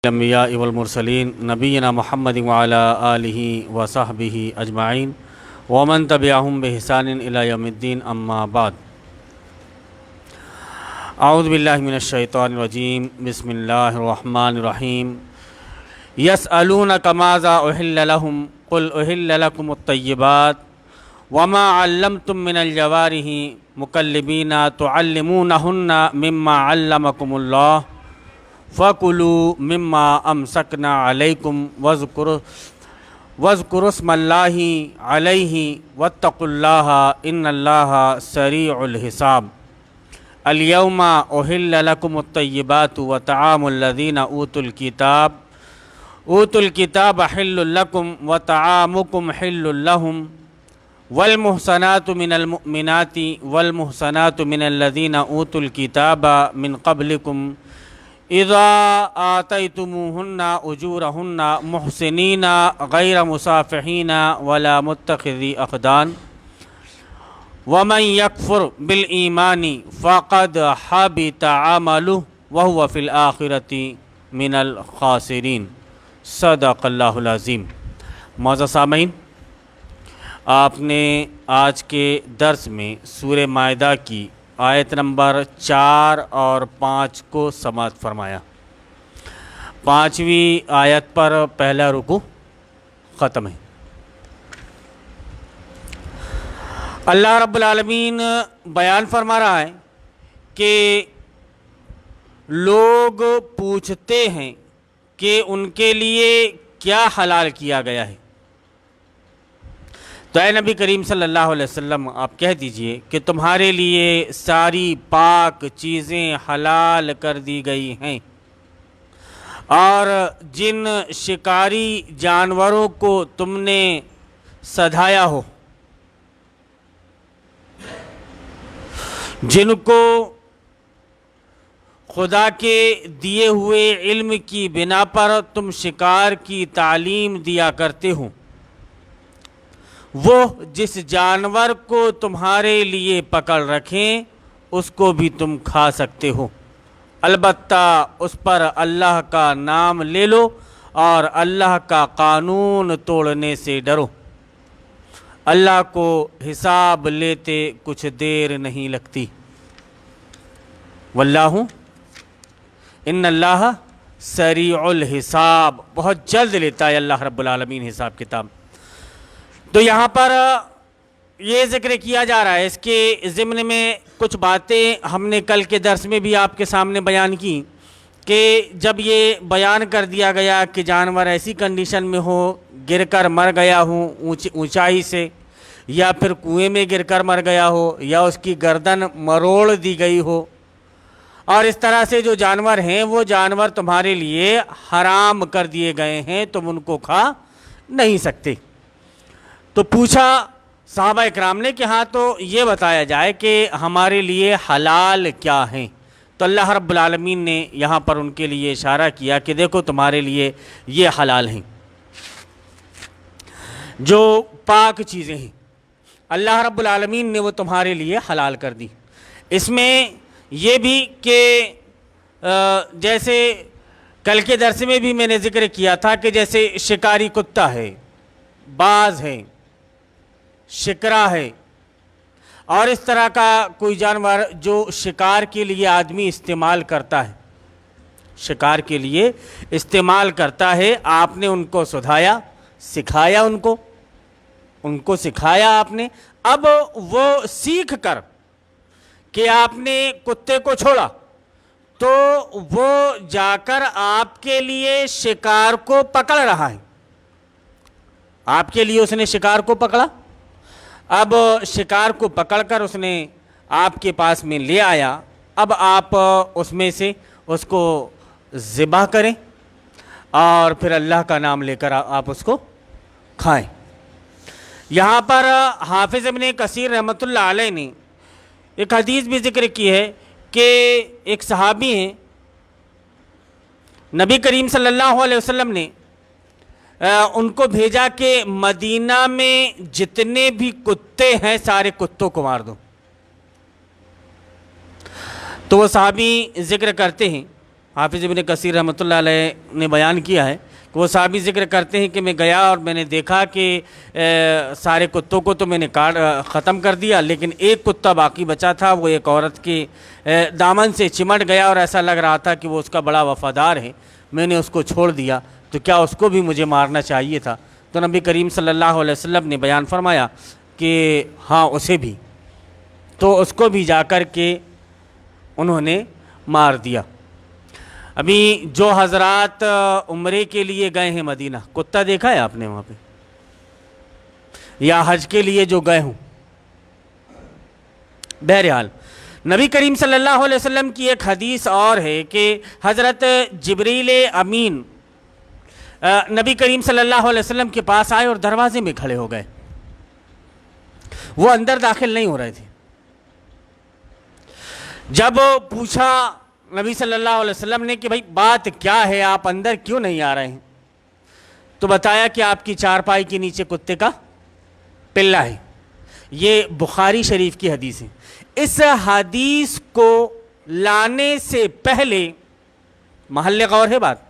الانبیاء والمرسلین نبینا محمد وعلی آلہ وصحبہ اجمعین ومن تبعہم بإحسان الی یوم الدین اما بعد اعوذ باللہ من الشیطان الرجیم بسم اللہ الرحمن الرحیم یسألونک ماذا احل لهم قل احل لکم الطیبات وما علمتم من الجوارح مکلبین تعلمونہن مما علمکم اللہ فَكُلُوا مِمَّا أَمْسَكْنَا عَلَيْكُمْ وَاذْكُرُوا اسْمَ اللَّهِ عَلَيْهِ وَاتَّقُوا اللَّهَ إِنَّ اللَّهَ سَرِيعُ الْحِسَابِ الْيَوْمَ أُحِلَّ لَكُمُ الطَّيِّبَاتُ وَطَعَامُ الَّذِينَ أُوتُوا الْكِتَابَ حِلٌّ لَكُمْ وَطَعَامُكُمْ حِلٌّ لَهُمْ وَالْمُحْصَنَاتُ مِنَ الْمُؤْمِنَاتِ وَالْمُحْصَنَاتُ مِنَ الَّذِينَ أُوتُوا الْكِتَابَ مِنْ قَبْلِكُمْ اذا آتيتموهن اجورهن محسنين غير مصافحين ولا متخذي اخدان ومن يكفر بالإيمان فقد حبط عمله وهو في الآخرة من الخاسرين صدق اللہ العظیم۔ معزز سامعین، آپ نے آج کے درس میں سورہ مائدہ کی آیت نمبر 4 اور 5 کو سماعت فرمایا۔ 5ویں آیت پر پہلا رکوع ختم ہے۔ اللہ رب العالمین بیان فرما رہا ہے کہ لوگ پوچھتے ہیں کہ ان کے لیے کیا حلال کیا گیا ہے، تو اے نبی کریم صلی اللہ علیہ وسلم آپ کہہ دیجئے کہ تمہارے لیے ساری پاک چیزیں حلال کر دی گئی ہیں، اور جن شکاری جانوروں کو تم نے سدھایا ہو، جن کو خدا کے دیے ہوئے علم کی بنا پر تم شکار کی تعلیم دیا کرتے ہو، وہ جس جانور کو تمہارے لیے پکڑ رکھیں اس کو بھی تم کھا سکتے ہو، البتہ اس پر اللہ کا نام لے لو اور اللہ کا قانون توڑنے سے ڈرو، اللہ کو حساب لیتے کچھ دیر نہیں لگتی، واللہ ان اللہ سریع الحساب، بہت جلد لیتا ہے اللہ رب العالمین حساب کتاب۔ تو یہاں پر یہ ذکر کیا جا رہا ہے، اس کے ضمن میں کچھ باتیں ہم نے کل کے درس میں بھی آپ کے سامنے بیان کی کہ جب یہ بیان کر دیا گیا کہ جانور ایسی کنڈیشن میں ہو، گر کر مر گیا ہو اونچائی سے، یا پھر کنویں میں گر کر مر گیا ہو، یا اس کی گردن مروڑ دی گئی ہو، اور اس طرح سے جو جانور ہیں وہ جانور تمہارے لیے حرام کر دیے گئے ہیں، تم ان کو کھا نہیں سکتے۔ تو پوچھا صحابہ اکرام نے کہ ہاں تو یہ بتایا جائے کہ ہمارے لیے حلال کیا ہیں، تو اللہ رب العالمین نے یہاں پر ان کے لیے اشارہ کیا کہ دیکھو تمہارے لیے یہ حلال ہیں، جو پاک چیزیں ہیں اللہ رب العالمین نے وہ تمہارے لیے حلال کر دی۔ اس میں یہ بھی کہ جیسے کل کے درس میں بھی میں نے ذکر کیا تھا کہ جیسے شکاری کتا ہے، باز ہے، شکرا ہے، اور اس طرح کا کوئی جانور جو شکار کے لیے آدمی استعمال کرتا ہے، شکار کے لیے استعمال کرتا ہے، آپ نے ان کو سدھایا، سکھایا، ان کو سکھایا آپ نے، اب وہ سیکھ کر کہ آپ نے کتے کو چھوڑا تو وہ جا کر آپ کے لیے شکار کو پکڑ رہا ہے، آپ کے لیے اس نے شکار کو پکڑا، اب شکار کو پکڑ کر اس نے آپ کے پاس میں لے آیا، اب آپ اس میں سے اس کو ذبح کریں اور پھر اللہ کا نام لے کر آپ اس کو کھائیں۔ یہاں پر حافظ ابن کثیر رحمۃ اللہ علیہ نے ایک حدیث بھی ذکر کی ہے کہ ایک صحابی ہیں، نبی کریم صلی اللہ علیہ وسلم نے ان کو بھیجا کہ مدینہ میں جتنے بھی کتے ہیں سارے کتوں کو مار دو، تو وہ صحابی ذکر کرتے ہیں حافظ ابن کثیر رحمۃ اللہ علیہ نے بیان کیا ہے کہ وہ صحابی ذکر کرتے ہیں کہ میں گیا اور میں نے دیکھا کہ سارے کتوں کو تو میں نے ختم کر دیا، لیکن ایک کتا باقی بچا تھا، وہ ایک عورت کے دامن سے چمٹ گیا اور ایسا لگ رہا تھا کہ وہ اس کا بڑا وفادار ہے، میں نے اس کو چھوڑ دیا، تو کیا اس کو بھی مجھے مارنا چاہیے تھا؟ تو نبی کریم صلی اللہ علیہ وسلم نے بیان فرمایا کہ ہاں اسے بھی، تو اس کو بھی جا کر کے انہوں نے مار دیا۔ ابھی جو حضرات عمرے کے لیے گئے ہیں مدینہ، کتا دیکھا ہے آپ نے وہاں پہ؟ یا حج کے لیے جو گئے ہوں؟ بہرحال نبی کریم صلی اللہ علیہ وسلم کی ایک حدیث اور ہے کہ حضرت جبریل امین نبی کریم صلی اللہ علیہ وسلم کے پاس آئے اور دروازے میں کھڑے ہو گئے، وہ اندر داخل نہیں ہو رہے تھے۔ جب پوچھا نبی صلی اللہ علیہ وسلم نے کہ بھائی بات کیا ہے، آپ اندر کیوں نہیں آ رہے ہیں، تو بتایا کہ آپ کی چارپائی کے نیچے کتے کا پلہ ہے۔ یہ بخاری شریف کی حدیث ہے۔ اس حدیث کو لانے سے پہلے محل غور ہے بات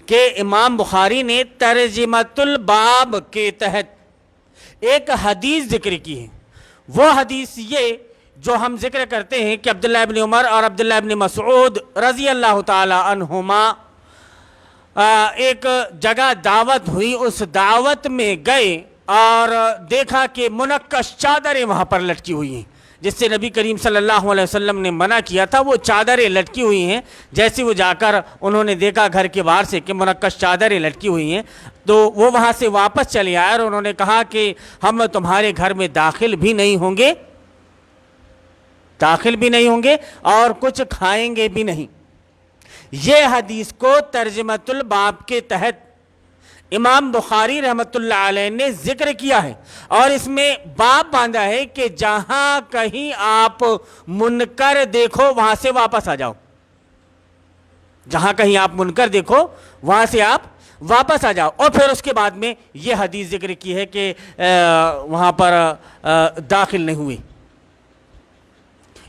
کہ امام بخاری نے ترجمۃ الباب کے تحت ایک حدیث ذکر کی ہے۔ وہ حدیث یہ جو ہم ذکر کرتے ہیں کہ عبداللہ ابن عمر اور عبداللہ ابن مسعود رضی اللہ تعالی عنہما ایک جگہ دعوت ہوئی، اس دعوت میں گئے اور دیکھا کہ منقش چادریں وہاں پر لٹکی ہوئی ہیں، جس سے نبی کریم صلی اللہ علیہ وسلم نے منع کیا تھا، وہ چادریں لٹکی ہوئی ہیں۔ جیسے وہ جا کر انہوں نے دیکھا گھر کے باہر سے کہ منقش چادریں لٹکی ہوئی ہیں، تو وہ وہاں سے واپس چلے آئے اور انہوں نے کہا کہ ہم تمہارے گھر میں داخل بھی نہیں ہوں گے اور کچھ کھائیں گے بھی نہیں۔ یہ حدیث کو ترجمۃ الباب کے تحت امام بخاری رحمۃ اللہ علیہ نے ذکر کیا ہے، اور اس میں باب باندھا ہے کہ جہاں کہیں آپ منکر دیکھو وہاں سے واپس آ جاؤ، جہاں کہیں آپ منکر دیکھو وہاں سے آپ واپس آ جاؤ۔ اور پھر اس کے بعد میں یہ حدیث ذکر کی ہے کہ وہاں پر داخل نہیں ہوئے،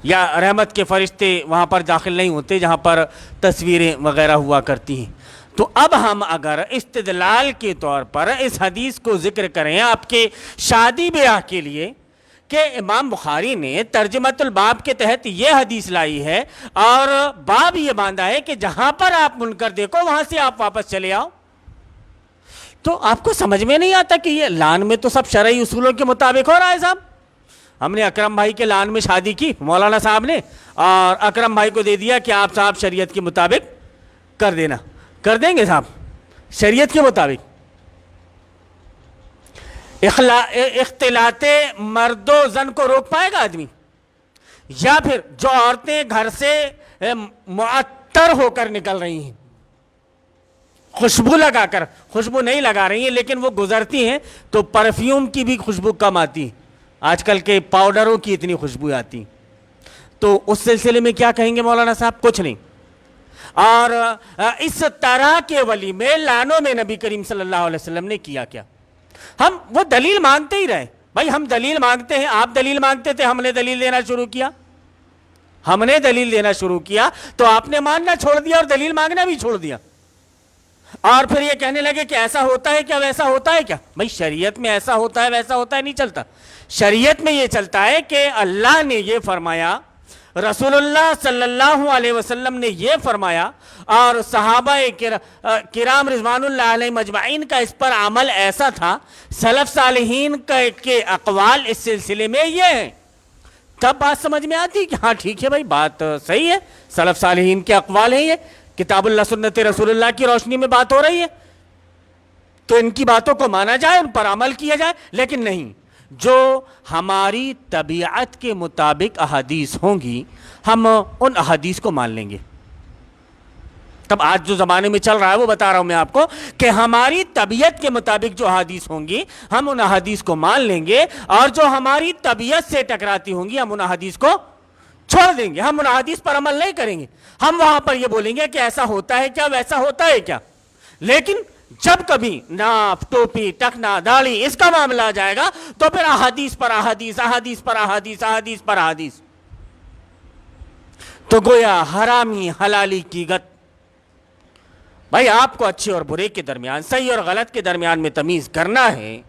یا رحمت کے فرشتے وہاں پر داخل نہیں ہوتے جہاں پر تصویریں وغیرہ ہوا کرتی ہیں۔ تو اب ہم اگر استدلال کے طور پر اس حدیث کو ذکر کریں آپ کے شادی بیاہ کے لیے کہ امام بخاری نے ترجمۃ الباب کے تحت یہ حدیث لائی ہے اور باب یہ باندھا ہے کہ جہاں پر آپ منکر دیکھو وہاں سے آپ واپس چلے آؤ، تو آپ کو سمجھ میں نہیں آتا کہ یہ لان میں تو سب شرعی اصولوں کے مطابق ہو رہا ہے صاحب۔ ہم نے اکرم بھائی کے لان میں شادی کی مولانا صاحب نے، اور اکرم بھائی کو دے دیا کہ آپ صاحب شریعت کے مطابق کر دینا، کر دیں گے صاحب شریعت کے مطابق؟ اختلاط مرد و زن کو روک پائے گا آدمی؟ یا پھر جو عورتیں گھر سے معطر ہو کر نکل رہی ہیں، خوشبو لگا کر، خوشبو نہیں لگا رہی ہیں لیکن وہ گزرتی ہیں تو پرفیوم کی بھی خوشبو کم آتی ہے، آج کل کے پاؤڈروں کی اتنی خوشبو آتی، تو اس سلسلے میں کیا کہیں گے مولانا صاحب؟ کچھ نہیں۔ اور اس طرح کے ولیمے لانوں میں نبی کریم صلی اللہ علیہ وسلم نے کیا کیا؟ ہم وہ دلیل مانگتے ہی رہے، بھائی ہم دلیل مانگتے ہیں، آپ دلیل مانگتے تھے، ہم نے دلیل دینا شروع کیا تو آپ نے ماننا چھوڑ دیا اور دلیل مانگنا بھی چھوڑ دیا، اور پھر یہ کہنے لگے کہ ایسا ہوتا ہے کیا، ویسا ہوتا ہے کیا؟ بھائی شریعت میں ایسا ہوتا ہے ویسا ہوتا ہے نہیں چلتا، شریعت میں یہ چلتا ہے کہ اللہ نے یہ فرمایا، رسول اللہ صلی اللہ علیہ وسلم نے یہ فرمایا، اور صحابہ کرام رضوان اللہ علیہ مجمعین کا اس پر عمل ایسا تھا، سلف صالحین کے اقوال اس سلسلے میں یہ ہیں، تب بات سمجھ میں آتی کہ ہاں ٹھیک ہے بھائی بات صحیح ہے، سلف صالحین کے اقوال ہیں، یہ کتاب اللہ سنت رسول اللہ کی روشنی میں بات ہو رہی ہے، تو ان کی باتوں کو مانا جائے، ان پر عمل کیا جائے، لیکن نہیں، جو ہماری طبیعت کے مطابق احادیث ہوں گی ہم ان احادیث کو مان لیں گے۔ تب آج جو زمانے میں چل رہا ہے وہ بتا رہا ہوں میں آپ کو کہ ہماری طبیعت کے مطابق جو احادیث ہوں گی ہم ان احادیث کو مان لیں گے، اور جو ہماری طبیعت سے ٹکراتی ہوں گی ہم ان احادیث کو چھوڑ دیں گے، ہم ان احادیث پر عمل نہیں کریں گے۔ ہم وہاں پر یہ بولیں گے کہ ایسا ہوتا ہے کیا، ویسا ہوتا ہے کیا، لیکن جب کبھی ناف، ٹوپی، ٹکنا، داڑھی اس کا معاملہ آ جائے گا تو پھر احادیث پر احادیث، احادیث پر احادیث، احادیث پر احادیث، تو گویا حرامی حلالی کی گت بھائی آپ کو اچھے اور برے کے درمیان، صحیح اور غلط کے درمیان میں تمیز کرنا ہے،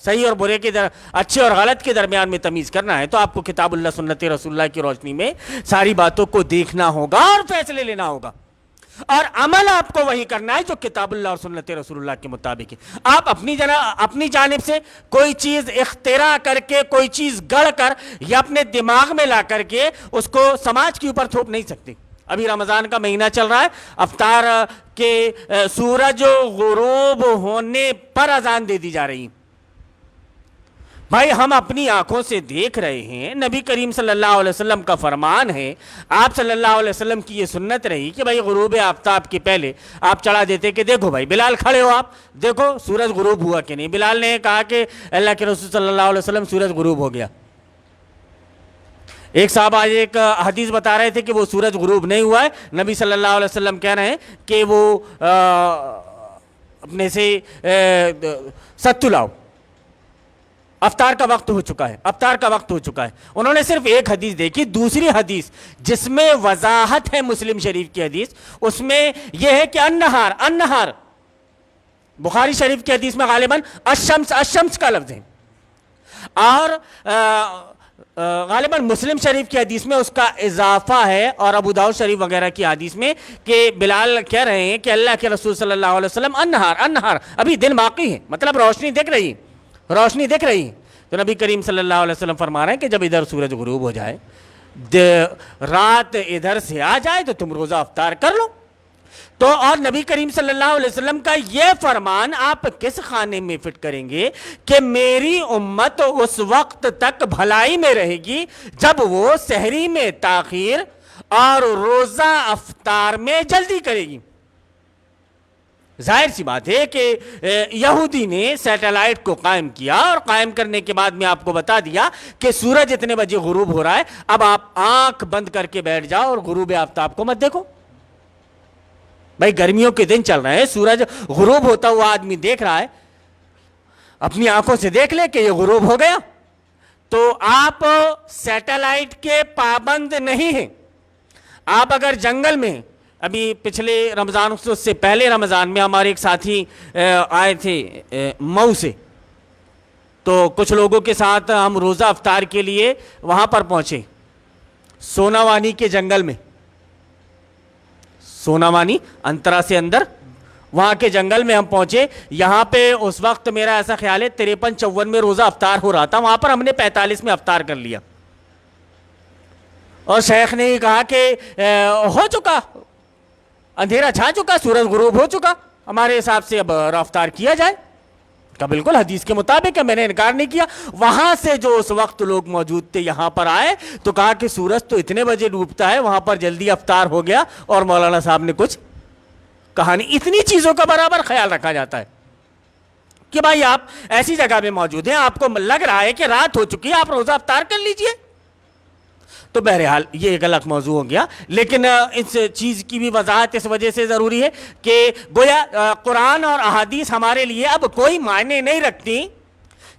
صحیح اور برے کے اچھے اور غلط کے درمیان میں تمیز کرنا ہے، تو آپ کو کتاب اللہ سنت رسول اللہ کی روشنی میں ساری باتوں کو دیکھنا ہوگا اور فیصلے لینا ہوگا، اور عمل آپ کو وہی کرنا ہے جو کتاب اللہ اور سنت رسول اللہ کے مطابق ہے۔ آپ اپنی جانب سے کوئی چیز اختراع کر کے، کوئی چیز گڑھ کر یا اپنے دماغ میں لا کر کے اس کو سماج کے اوپر تھوپ نہیں سکتے۔ ابھی رمضان کا مہینہ چل رہا ہے، افطار کے سورج غروب ہونے پر اذان دے دی جا رہی۔ بھائی ہم اپنی آنکھوں سے دیکھ رہے ہیں، نبی کریم صلی اللہ علیہ وسلم کا فرمان ہے، آپ صلی اللہ علیہ وسلم کی یہ سنت رہی کہ بھائی غروب آفتاب کے پہلے آپ چڑھا دیتے کہ دیکھو بھائی بلال کھڑے ہو، آپ دیکھو سورج غروب ہوا کہ نہیں۔ بلال نے کہا کہ اللہ کے رسول صلی اللہ علیہ وسلم سورج غروب ہو گیا۔ ایک صاحب آج ایک حدیث بتا رہے تھے کہ وہ سورج غروب نہیں ہوا ہے، نبی صلی اللہ علیہ وسلم کہہ رہے ہیں کہ وہ اپنے سے ستو لاؤ، افطار کا وقت ہو چکا ہے، افطار کا وقت ہو چکا ہے۔ انہوں نے صرف ایک حدیث دیکھی، دوسری حدیث جس میں وضاحت ہے مسلم شریف کی حدیث، اس میں یہ ہے کہ انہار بخاری شریف کی حدیث میں غالباً الشمس کا لفظ ہے، اور غالباً مسلم شریف کی حدیث میں اس کا اضافہ ہے، اور ابو داؤد شریف وغیرہ کی حدیث میں کہ بلال کہہ رہے ہیں کہ اللہ کے رسول صلی اللہ علیہ وسلم انہار ابھی دن باقی ہے، مطلب روشنی دکھ رہی ہے۔ تو نبی کریم صلی اللہ علیہ وسلم فرما رہے ہیں کہ جب ادھر سورج غروب ہو جائے، رات ادھر سے آ جائے تو تم روزہ افطار کر لو۔ تو اور نبی کریم صلی اللہ علیہ وسلم کا یہ فرمان آپ کس خانے میں فٹ کریں گے کہ میری امت اس وقت تک بھلائی میں رہے گی جب وہ سحری میں تاخیر اور روزہ افطار میں جلدی کرے گی۔ ظاہر سی بات ہے کہ یہودی نے سیٹلائٹ کو قائم کیا، اور قائم کرنے کے بعد میں آپ کو بتا دیا کہ سورج اتنے بجے غروب ہو رہا ہے، اب آپ آنکھ بند کر کے بیٹھ جاؤ اور غروب آفتاب کو مت دیکھو۔ بھائی گرمیوں کے دن چل رہے ہیں، سورج غروب ہوتا ہوا آدمی دیکھ رہا ہے، اپنی آنکھوں سے دیکھ لے کہ یہ غروب ہو گیا۔ تو آپ سیٹلائٹ کے پابند نہیں ہیں۔ آپ اگر جنگل میں، ابھی پچھلے رمضان سے پہلے رمضان میں ہمارے ایک ساتھی آئے تھے مئو سے، تو کچھ لوگوں کے ساتھ ہم روزہ افطار کے لیے وہاں پر پہنچے، سوناوانی کے جنگل میں، سوناوانی انترا سے اندر، وہاں کے جنگل میں ہم پہنچے۔ یہاں پہ اس وقت میرا ایسا خیال ہے 53-54 میں روزہ افطار ہو رہا تھا، وہاں پر ہم نے 45 میں افطار کر لیا، اور شیخ نے ہی کہا کہ ہو چکا، اندھیرا چھا چکا، سورج غروب ہو چکا، ہمارے حساب سے اب افطار کیا جائے۔ کہ بالکل حدیث کے مطابق ہے، میں نے انکار نہیں کیا۔ وہاں سے جو اس وقت لوگ موجود تھے یہاں پر آئے تو کہا کہ سورج تو اتنے بجے ڈوبتا ہے، وہاں پر جلدی افطار ہو گیا، اور مولانا صاحب نے کچھ کہا نہیں۔ اتنی چیزوں کا برابر خیال رکھا جاتا ہے کہ بھائی آپ ایسی جگہ میں موجود ہیں، آپ کو لگ رہا ہے کہ رات ہو چکی ہے، آپ روزہ افطار کر لیجئے۔ تو بہرحال یہ ایک الگ موضوع ہو گیا، لیکن اس چیز کی بھی وضاحت اس وجہ سے ضروری ہے کہ گویا قرآن اور احادیث ہمارے لیے اب کوئی معنی نہیں رکھتی،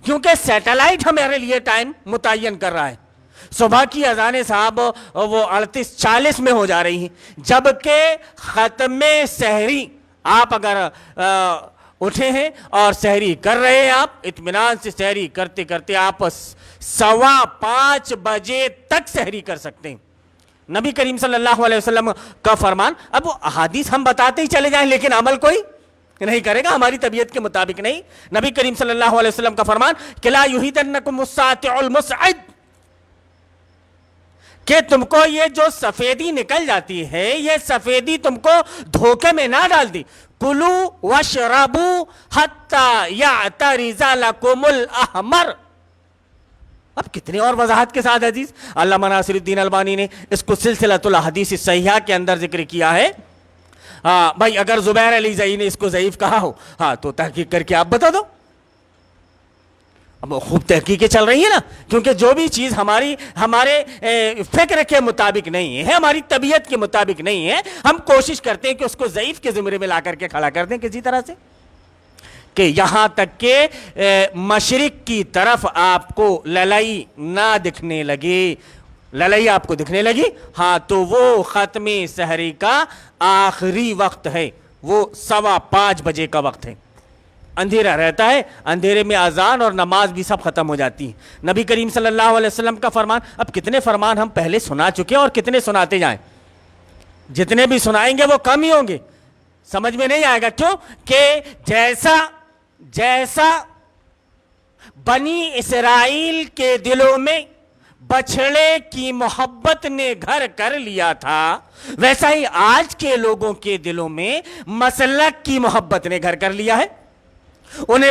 کیونکہ سیٹلائٹ ہمارے لیے ٹائم متعین کر رہا ہے۔ صبح کی اذانیں صاحب وہ 38-40 میں ہو جا رہی ہیں، جبکہ ختم سحری آپ اگر اٹھے ہیں اور سحری کر رہے ہیں، آپ اطمینان سے سحری کرتے کرتے آپ 5:15 بجے تک سحری کر سکتے ہیں۔ نبی کریم صلی اللہ علیہ وسلم کا فرمان، اب احادیث ہم بتاتے ہی چلے جائیں لیکن عمل کوئی نہیں کرے گا، ہماری طبیعت کے مطابق نہیں۔ نبی کریم صلی اللہ علیہ وسلم کا فرمان کہ لا یحیطنکم الساطع المسعد، کہ تم کو یہ جو سفیدی نکل جاتی ہے، یہ سفیدی تم کو دھوکے میں نہ ڈال دی۔ کلو واشربو حتی یعترض لکم الاحمر۔ اب کتنی اور وضاحت کے ساتھ حدیث، علامہ ناصر الدین البانی نے اس کو سلسلۃ الاحادیث الصحیحہ کے اندر ذکر کیا ہے۔ ہاں بھائی اگر زبیر علی زئی نے اس کو ضعیف کہا ہو، ہاں تو تحقیق کر کے آپ بتا دو۔ اب خوب تحقیقیں چل رہی ہیں نا، کیونکہ جو بھی چیز ہمارے فکر کے مطابق نہیں ہے، ہماری طبیعت کے مطابق نہیں ہے، ہم کوشش کرتے ہیں کہ اس کو ضعیف کے زمرے میں لا کر کے کھڑا کر دیں کسی طرح سے، کہ یہاں تک کہ مشرق کی طرف آپ کو للائی نہ دکھنے لگے، للائی آپ کو دکھنے لگی، ہاں تو وہ ختم سحری کا آخری وقت ہے، وہ 5:15 بجے کا وقت ہے، اندھیرا رہتا ہے، اندھیرے میں اذان اور نماز بھی سب ختم ہو جاتی ہے۔ نبی کریم صلی اللہ علیہ وسلم کا فرمان، اب کتنے فرمان ہم پہلے سنا چکے ہیں اور کتنے سناتے جائیں، جتنے بھی سنائیں گے وہ کم ہی ہوں گے، سمجھ میں نہیں آئے گا۔ کیوں کہ جیسا بنی اسرائیل کے دلوں میں بچھڑے کی محبت نے گھر کر لیا تھا، ویسا ہی آج کے لوگوں کے دلوں میں مسلک کی محبت نے گھر کر لیا ہے۔ انہوں نے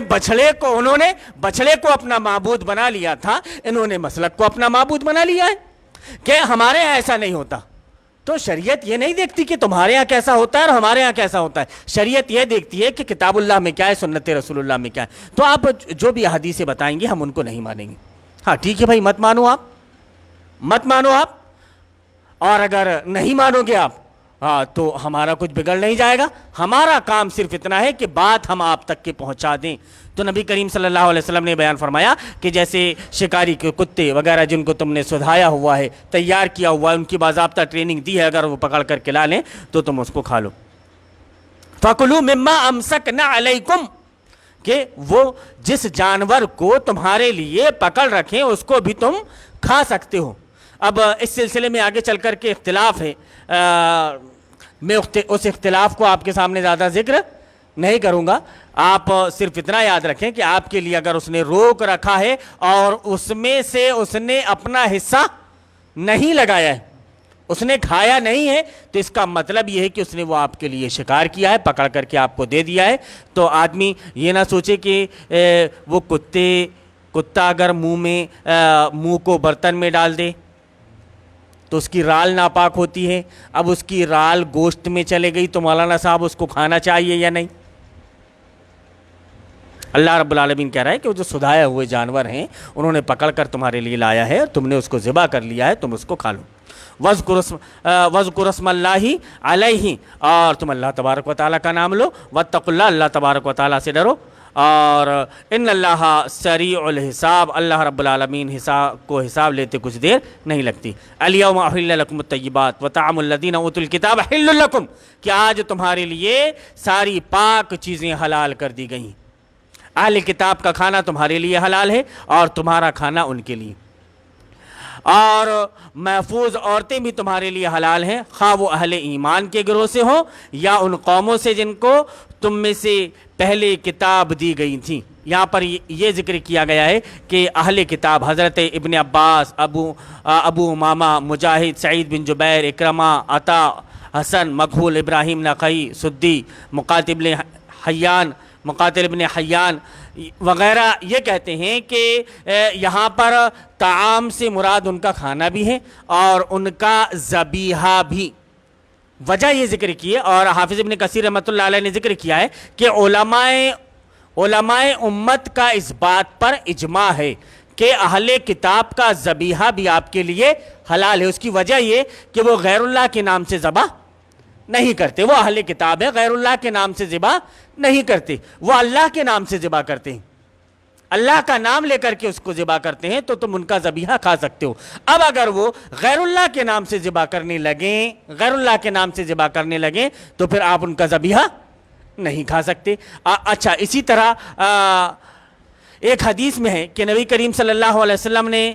بچھڑے کو اپنا معبود بنا لیا تھا، انہوں نے مسلک کو اپنا معبود بنا لیا ہے کہ ہمارے یہاں ایسا نہیں ہوتا۔ تو شریعت یہ نہیں دیکھتی کہ تمہارے یہاں کیسا ہوتا ہے اور ہمارے یہاں کیسا ہوتا ہے، شریعت یہ دیکھتی ہے کہ کتاب اللہ میں کیا ہے، سنت رسول اللہ میں کیا ہے۔ تو آپ جو بھی احادیثیں بتائیں گے ہم ان کو نہیں مانیں گے۔ ہاں ٹھیک ہے بھائی، مت مانو آپ، اور اگر نہیں مانو گے آپ تو ہمارا کچھ بگڑ نہیں جائے گا، ہمارا کام صرف اتنا ہے کہ بات ہم آپ تک کے پہنچا دیں۔ تو نبی کریم صلی اللہ علیہ وسلم نے بیان فرمایا کہ جیسے شکاری کے کتے وغیرہ جن کو تم نے سدھایا ہوا ہے، تیار کیا ہوا ہے، ان کی باضابطہ ٹریننگ دی ہے، اگر وہ پکڑ کر کے لا لیں تو تم اس کو کھا لو۔ فَكُلُوا مِمَّا أَمْسَكْنَا عَلَيْكُمْ، کہ وہ جس جانور کو تمہارے لیے پکڑ رکھیں اس کو بھی تم کھا سکتے ہو۔ اب اس سلسلے میں آگے چل کر کے اختلاف ہے، میں اس اختلاف کو آپ کے سامنے زیادہ ذکر نہیں کروں گا، آپ صرف اتنا یاد رکھیں کہ آپ کے لیے اگر اس نے روک رکھا ہے اور اس میں سے اس نے اپنا حصہ نہیں لگایا ہے، اس نے کھایا نہیں ہے، تو اس کا مطلب یہ ہے کہ اس نے وہ آپ کے لیے شکار کیا ہے، پکڑ کر کے آپ کو دے دیا ہے۔ تو آدمی یہ نہ سوچے کہ وہ کتا اگر منہ کو برتن میں ڈال دے تو اس کی رال ناپاک ہوتی ہے، اب اس کی رال گوشت میں چلے گئی تو مولانا صاحب اس کو کھانا چاہیے یا نہیں؟ اللہ رب العالمین کہہ رہا ہے کہ وہ جو سدھائے ہوئے جانور ہیں انہوں نے پکڑ کر تمہارے لیے لایا ہے، تم نے اس کو ذبح کر لیا ہے، تم اس کو کھا لو۔ وَاذْكُرُوا اسْمَ اللَّهِ عَلَيْهِ، اور تم اللہ تبارک و تعالیٰ کا نام لو، وَاتَّقُوا اللَّهَ، اللہ تبارک و تعالیٰ سے ڈرو، اور ان اللہ سریع الحساب، اللہ رب العالمین حساب لیتے کچھ دیر نہیں لگتی۔ الیوم احل لکم الطیبات وطعام الذین اوتوا الکتاب حل لکم، کہ آج تمہارے لیے ساری پاک چیزیں حلال کر دی گئیں، اہل کتاب کا کھانا تمہارے لیے حلال ہے اور تمہارا کھانا ان کے لیے، اور محفوظ عورتیں بھی تمہارے لیے حلال ہیں، خواہ وہ اہل ایمان کے گروہ سے ہوں یا ان قوموں سے جن کو تم میں سے پہلے کتاب دی گئی تھی۔ یہاں پر یہ ذکر کیا گیا ہے کہ اہل کتاب حضرت ابن عباس، ابو امامہ، مجاہد، سعید بن جبیر، اکرمہ، عطا، حسن، مکحول، ابراہیم نخعی، سدی، مقاتل ابن حیان وغیرہ یہ کہتے ہیں کہ یہاں پر طعام سے مراد ان کا کھانا بھی ہے اور ان کا ذبیحہ بھی۔ وجہ یہ ذکر کی ہے، اور حافظ ابن کثیر رحمۃ اللہ علیہ نے ذکر کیا ہے کہ علماء امت کا اس بات پر اجماع ہے کہ اہل کتاب کا ذبیحہ بھی آپ کے لیے حلال ہے۔ اس کی وجہ یہ کہ وہ غیر اللہ کے نام سے ذبح نہیں کرتے، وہ اہل کتاب ہے، غیر اللہ کے نام سے ذبح نہیں کرتے، وہ اللہ کے نام سے ذبح کرتے ہیں، اللہ کا نام لے کر کے اس کو ذبح کرتے ہیں، تو تم ان کا ذبیحہ کھا سکتے ہو۔ اب اگر وہ غیر اللہ کے نام سے ذبح کرنے لگیں تو پھر آپ ان کا ذبیحہ نہیں کھا سکتے۔ اچھا، اسی طرح ایک حدیث میں ہے کہ نبی کریم صلی اللہ علیہ وسلم نے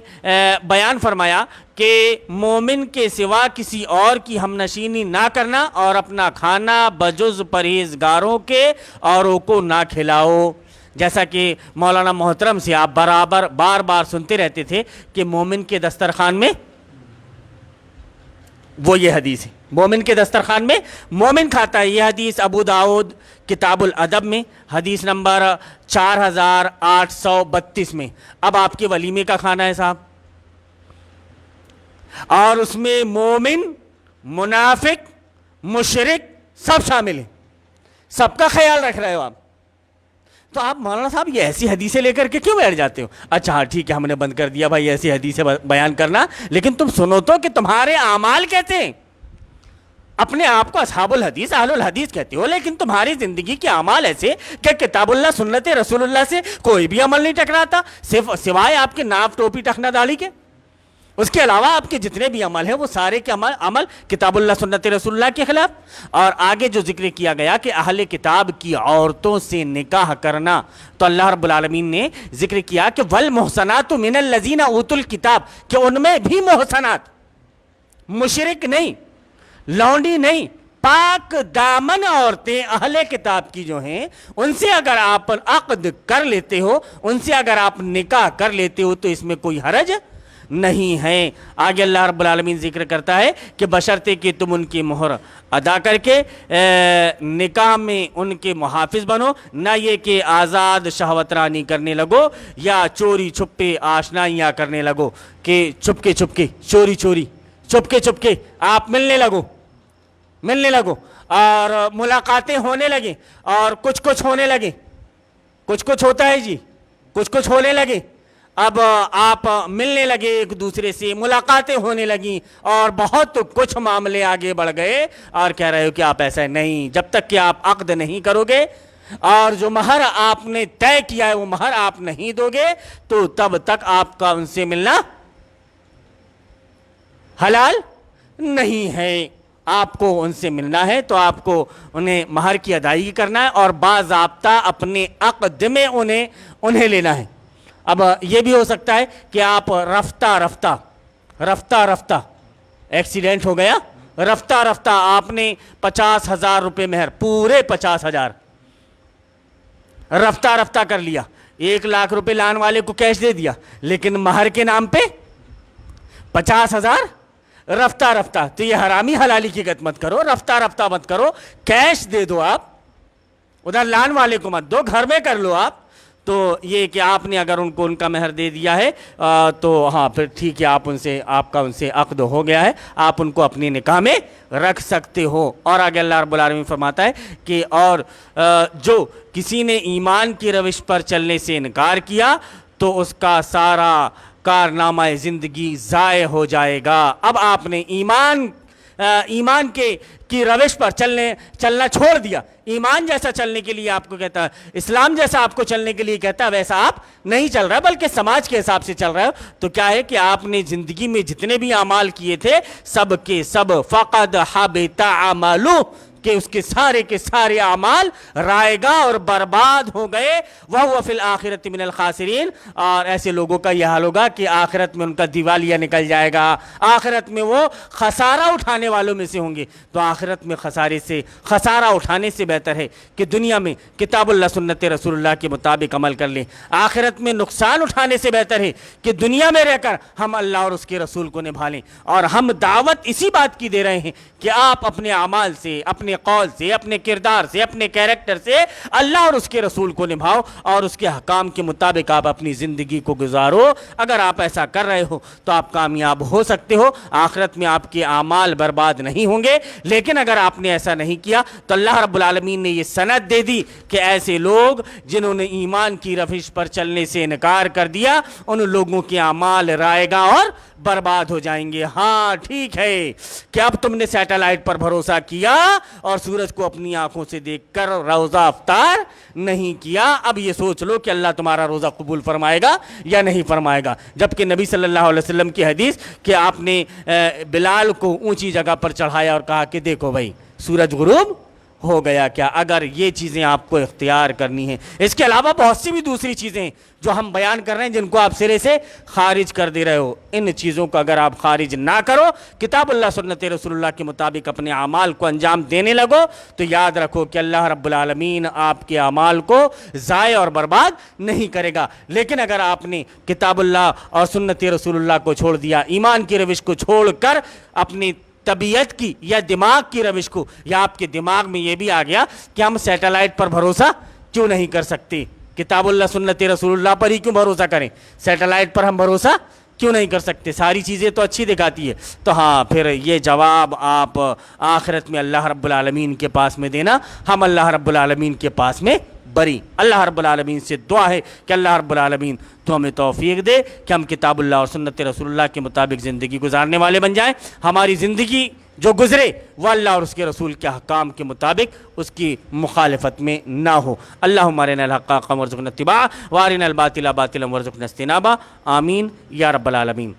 بیان فرمایا کہ مومن کے سوا کسی اور کی ہم نشینی نہ کرنا اور اپنا کھانا بجز پرہیزگاروں کے اوروں کو نہ کھلاؤ۔ جیسا کہ مولانا محترم سے آپ بار بار سنتے رہتے تھے کہ مومن کے دسترخوان میں، وہ یہ حدیث ہے، مومن کے دسترخوان میں مومن کھاتا ہے۔ یہ حدیث ابو داؤد کتاب الادب میں حدیث نمبر 4832 میں۔ اب آپ کے ولیمے کا کھانا ہے صاحب، اور اس میں مومن، منافق، مشرک سب شامل ہیں، سب کا خیال رکھ رہے ہو آپ، تو آپ مولانا صاحب یہ ایسی حدیثیں لے کر کے کیوں بیٹھ جاتے ہو؟ اچھا ہاں ٹھیک ہے، ہم نے بند کر دیا بھائی ایسی حدیثیں بیان کرنا، لیکن تم سنو تو کہ تمہارے اعمال کہتے ہیں، اپنے آپ کو اصحاب الحدیث، اہل الحدیث کہتے ہو، لیکن تمہاری زندگی کے اعمال ایسے کہ کتاب اللہ، سنت رسول اللہ سے کوئی بھی عمل نہیں ٹکراتا، صرف سوائے آپ کے ناف ٹوپی ٹخنا داڑھی کے، اس کے علاوہ آپ کے جتنے بھی عمل ہیں وہ سارے کے عمل کتاب اللہ سنت رسول اللہ کے خلاف۔ اور آگے جو ذکر کیا گیا کہ اہل کتاب کی عورتوں سے نکاح کرنا، تو اللہ رب العالمین نے ذکر کیا کہ والمحصنات من الذین اوتوا الکتاب، کہ ان میں بھی محصنات، مشرک نہیں، لونڈی نہیں، پاک دامن عورتیں اہل کتاب کی جو ہیں، ان سے اگر آپ عقد کر لیتے ہو، ان سے اگر آپ نکاح کر لیتے ہو تو اس میں کوئی حرج نہیں ہے۔ آگے اللہ رب العالمین ذکر کرتا ہے کہ بشرطے کہ تم ان کی مہر ادا کر کے نکاح میں ان کے محافظ بنو، نہ یہ کہ آزاد شہوت رانی کرنے لگو یا چوری چھپے آشنائیاں کرنے لگو، کہ چھپکے چھپکے چوری چوری چھپکے آپ ملنے لگو اور ملاقاتیں ہونے لگیں اور کچھ ہونے لگے، کچھ ہوتا ہے جی، کچھ ہونے لگے، اب آپ ملنے لگے ایک دوسرے سے، ملاقاتیں ہونے لگیں اور بہت کچھ معاملے آگے بڑھ گئے، اور کہہ رہے ہو کہ آپ ایسا نہیں، جب تک کہ آپ عقد نہیں کرو گے اور جو مہر آپ نے طے کیا ہے وہ مہر آپ نہیں دو گے تو تب تک آپ کا ان سے ملنا حلال نہیں ہے۔ آپ کو ان سے ملنا ہے تو آپ کو انہیں مہر کی ادائیگی کرنا ہے اور باضابطہ اپنے عقد میں انہیں لینا ہے۔ اب یہ بھی ہو سکتا ہے کہ آپ رفتہ رفتہ ایکسیڈنٹ ہو گیا، رفتہ آپ نے 50,000 روپے مہر، پورے 50,000 رفتہ کر لیا، 1,00,000 روپے لان والے کو کیش دے دیا، لیکن مہر کے نام پہ 50,000 رفتہ، تو یہ حرامی حلالی کی گت مت کرو، رفتہ مت کرو، کیش دے دو، آپ ادھر لان والے کو مت دو، گھر میں کر لو آپ۔ تو یہ کہ آپ نے اگر ان کو ان کا مہر دے دیا ہے تو ہاں پھر ٹھیک ہے، آپ کا ان سے عقد ہو گیا ہے، آپ ان کو اپنی نکاح میں رکھ سکتے ہو۔ اور آگے اللہ رب العالمین فرماتا ہے کہ اور جو کسی نے ایمان کی روش پر چلنے سے انکار کیا تو اس کا سارا کارنامہ زندگی ضائع ہو جائے گا۔ اب آپ نے ایمان کی روش پر چلنا چھوڑ دیا، ایمان جیسا چلنے کے لیے آپ کو کہتا ہے، اسلام جیسا آپ کو چلنے کے لیے کہتا ہے، ویسا آپ نہیں چل رہا بلکہ سماج کے حساب سے چل رہا ہے، تو کیا ہے کہ آپ نے زندگی میں جتنے بھی اعمال کیے تھے سب کے سب فقد حبط عملہ، کہ اس کے سارے اعمال رائگاں اور برباد ہو گئے، وَهُوَ فِي الْآخِرَةِ مِنَ الْخَاسِرِينَ، اور ایسے لوگوں کا یہ حال ہوگا کہ آخرت میں ان کا دیوالیہ نکل جائے گا، آخرت میں وہ خسارہ اٹھانے والوں میں سے ہوں گے۔ تو آخرت میں خسارہ اٹھانے سے بہتر ہے کہ دنیا میں کتاب اللہ سنت رسول اللہ کے مطابق عمل کر لیں، آخرت میں نقصان اٹھانے سے بہتر ہے کہ دنیا میں رہ کر ہم اللہ اور اس کے رسول کو نبھا لیں۔ اور ہم دعوت اسی بات کی دے رہے ہیں کہ آپ اپنے اعمال سے، اپنے قول سے، اپنے کردار سے، اپنے کیریکٹر سے اللہ اور اس کے رسول کو نبھاؤ اور اس کے حکام کے مطابق آپ اپنی زندگی کو گزارو۔ اگر آپ ایسا کر رہے ہو تو آپ کامیاب ہو سکتے ہو، آخرت میں آپ کے اعمال برباد نہیں ہوں گے۔ لیکن اگر آپ نے ایسا نہیں کیا تو اللہ رب العالمین نے یہ سند دے دی کہ ایسے لوگ جنہوں نے ایمان کی روش پر چلنے سے انکار کر دیا، ان لوگوں کے اعمال رائگاں اور برباد ہو جائیں گے۔ ہاں ٹھیک ہے کہ اب تم نے سیٹلائٹ پر بھروسہ کیا اور سورج کو اپنی آنکھوں سے دیکھ کر روزہ افطار نہیں کیا، اب یہ سوچ لو کہ اللہ تمہارا روزہ قبول فرمائے گا یا نہیں فرمائے گا۔ جبکہ نبی صلی اللہ علیہ وسلم کی حدیث کہ آپ نے بلال کو اونچی جگہ پر چڑھایا اور کہا کہ دیکھو بھائی سورج غروب ہو گیا کیا، اگر یہ چیزیں آپ کو اختیار کرنی ہیں۔ اس کے علاوہ بہت سی بھی دوسری چیزیں جو ہم بیان کر رہے ہیں جن کو آپ سرے سے خارج کر دے رہے ہو، ان چیزوں کو اگر آپ خارج نہ کرو، کتاب اللہ سنت رسول اللہ کے مطابق اپنے اعمال کو انجام دینے لگو، تو یاد رکھو کہ اللہ رب العالمین آپ کے اعمال کو ضائع اور برباد نہیں کرے گا۔ لیکن اگر آپ نے کتاب اللہ اور سنت رسول اللہ کو چھوڑ دیا، ایمان کی روش کو چھوڑ کر اپنی طبیعت کی یا دماغ کی روش کو، یا آپ کے دماغ میں یہ بھی آ گیا کہ ہم سیٹلائٹ پر بھروسہ کیوں نہیں کر سکتے، کتاب اللہ سنت رسول اللہ پر ہی کیوں بھروسہ کریں، سیٹلائٹ پر ہم بھروسہ کیوں نہیں کر سکتے، ساری چیزیں تو اچھی دکھاتی ہے، تو ہاں پھر یہ جواب آپ آخرت میں اللہ رب العالمین کے پاس میں دینا، ہم اللہ رب العالمین کے پاس میں بری۔ اللہ رب العالمین سے دعا ہے کہ اللہ رب العالمین تو ہمیں توفیق دے کہ ہم کتاب اللہ اور سنت رسول اللہ کے مطابق زندگی گزارنے والے بن جائیں، ہماری زندگی جو گزرے وہ اللہ اور اس کے رسول کے احکام کے مطابق اس کی مخالفت میں نہ ہو۔ اللہم ارنا الحق حقا وارزقنا اتباعہ وارنا الباطل باطلا وارزقنا اجتنابہ، آمین یا رب العالمین۔